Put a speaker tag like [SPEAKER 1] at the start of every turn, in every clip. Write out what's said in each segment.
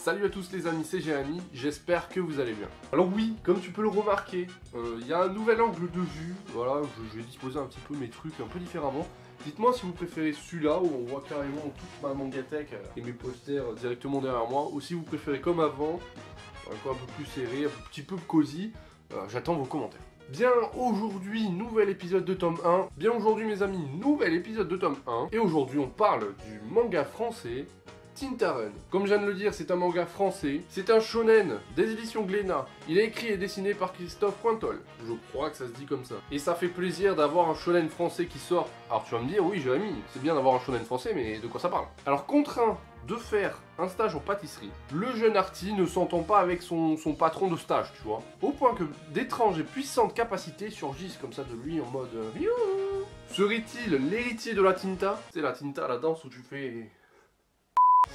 [SPEAKER 1] Salut à tous les amis, c'est Jérémy, j'espère que vous allez bien. Alors oui, comme tu peux le remarquer, il y a un nouvel angle de vue, voilà, je vais disposer un petit peu mes trucs un peu différemment. Dites-moi si vous préférez celui-là où on voit carrément toute ma mangatech et mes posters directement derrière moi, ou si vous préférez comme avant, encore un peu plus serré, un petit peu cosy. J'attends vos commentaires. Bien aujourd'hui, nouvel épisode de tome 1. Bien aujourd'hui mes amis, nouvel épisode de tome 1. Et aujourd'hui on parle du manga français Tintaren. Comme je viens de le dire, c'est un manga français. C'est un shonen des éditions Glénat. Il est écrit et dessiné par Christophe Pointol. Je crois que ça se dit comme ça. Et ça fait plaisir d'avoir un shonen français qui sort. Alors tu vas me dire, oui Jérémy, c'est bien d'avoir un shonen français, mais de quoi ça parle? Alors contraint de faire un stage en pâtisserie, le jeune arty ne s'entend pas avec son patron de stage, tu vois. Au point que d'étranges et puissantes capacités surgissent comme ça de lui en mode... Serait-il l'héritier de la tinta? C'est la tinta, la danse où tu fais...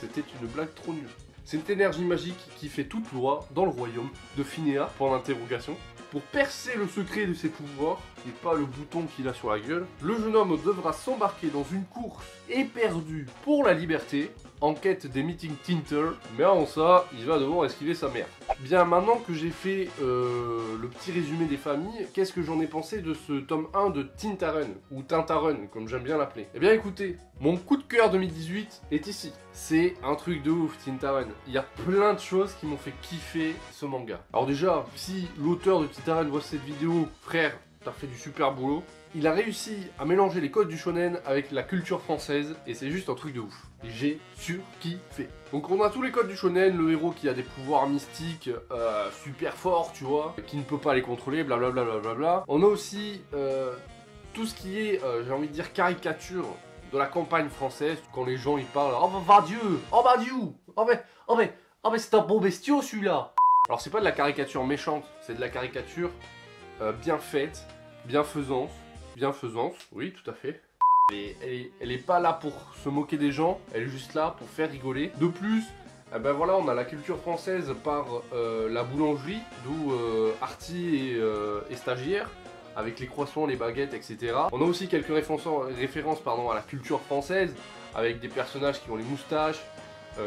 [SPEAKER 1] C'était une blague trop nulle. Cette énergie magique qui fait toute loi dans le royaume de Finéa, point d'interrogation. Pour percer le secret de ses pouvoirs, et pas le bouton qu'il a sur la gueule, le jeune homme devra s'embarquer dans une course éperdue pour la liberté, en quête des meetings Tinter, mais avant ça, il va devoir esquiver sa mère. Bien, maintenant que j'ai fait le petit résumé des familles, qu'est-ce que j'en ai pensé de ce tome 1 de Tintaren, ou Tintaren, comme j'aime bien l'appeler? Eh bien écoutez, mon coup de cœur 2018 est ici. C'est un truc de ouf, Tintaren. Il y a plein de choses qui m'ont fait kiffer ce manga. Alors déjà, si l'auteur de Tintaren voit cette vidéo, frère, t'as fait du super boulot. Il a réussi à mélanger les codes du shonen avec la culture française et c'est juste un truc de ouf. J'ai surkiffé. Donc on a tous les codes du shonen, le héros qui a des pouvoirs mystiques super forts, tu vois, qui ne peut pas les contrôler, blablabla. Blablabla. On a aussi tout ce qui est, j'ai envie de dire, caricature de la campagne française, quand les gens ils parlent « Oh bah Dieu, oh bah Dieu, oh mais c'est un bon bestiau celui-là !» Alors c'est pas de la caricature méchante, c'est de la caricature bien faite, bienfaisance, oui tout à fait. Et elle est pas là pour se moquer des gens, elle est juste là pour faire rigoler. De plus, ben voilà, on a la culture française par la boulangerie, d'où arty et stagiaire, avec les croissants, les baguettes, etc. On a aussi quelques références à la culture française, avec des personnages qui ont les moustaches,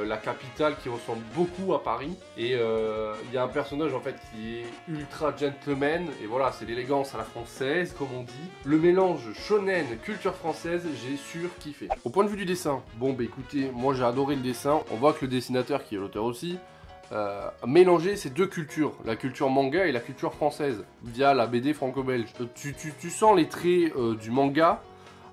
[SPEAKER 1] la capitale qui ressemble beaucoup à Paris, et il y a un personnage en fait qui est ultra gentleman, et voilà, c'est l'élégance à la française, comme on dit. Le mélange shonen, culture française, j'ai surkiffé. Au point de vue du dessin, bon bah écoutez, moi j'ai adoré le dessin, on voit que le dessinateur, qui est l'auteur aussi, mélanger ces deux cultures, la culture manga et la culture française, via la BD franco-belge. Tu sens les traits du manga,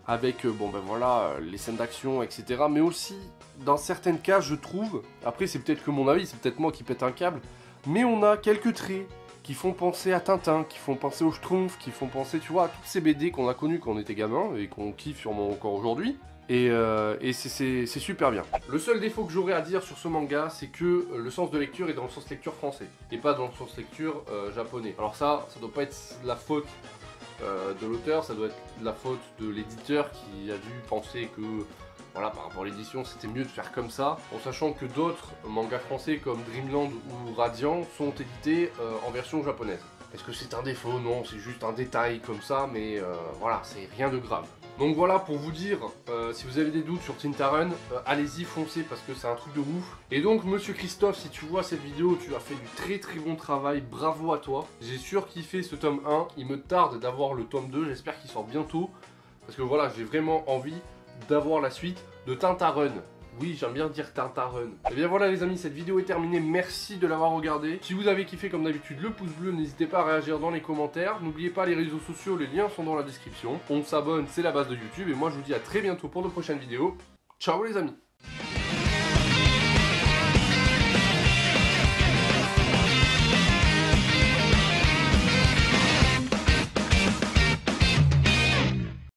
[SPEAKER 1] avec bon ben voilà, les scènes d'action, etc. Mais aussi, dans certains cas, je trouve, après c'est peut-être que mon avis, c'est peut-être moi qui pète un câble, mais on a quelques traits qui font penser à Tintin, qui font penser au Schtroumpf, qui font penser, tu vois, à toutes ces BD qu'on a connues quand on était gamin, et qu'on kiffe sûrement encore aujourd'hui. Et c'est super bien. Le seul défaut que j'aurais à dire sur ce manga, c'est que le sens de lecture est dans le sens lecture français, et pas dans le sens lecture japonais. Alors ça doit pas être la faute de l'auteur, ça doit être la faute de l'éditeur qui a dû penser que, voilà, par rapport à l'édition, c'était mieux de faire comme ça, en sachant que d'autres mangas français comme Dreamland ou Radiant sont édités en version japonaise. Est-ce que c'est un défaut? Non, c'est juste un détail comme ça, mais voilà, c'est rien de grave. Donc voilà, pour vous dire, si vous avez des doutes sur Tintaren, allez-y, foncez, parce que c'est un truc de ouf. Et donc, monsieur Christophe, si tu vois cette vidéo, tu as fait du très très bon travail, bravo à toi. J'ai surkiffé ce tome 1, il me tarde d'avoir le tome 2, j'espère qu'il sort bientôt. Parce que voilà, j'ai vraiment envie d'avoir la suite de Tintaren. Oui, j'aime bien dire Tintaren. Et bien voilà les amis, cette vidéo est terminée, merci de l'avoir regardée. Si vous avez kiffé comme d'habitude, le pouce bleu, n'hésitez pas à réagir dans les commentaires. N'oubliez pas les réseaux sociaux, les liens sont dans la description. On s'abonne, c'est la base de YouTube. Et moi je vous dis à très bientôt pour de prochaines vidéos. Ciao les amis.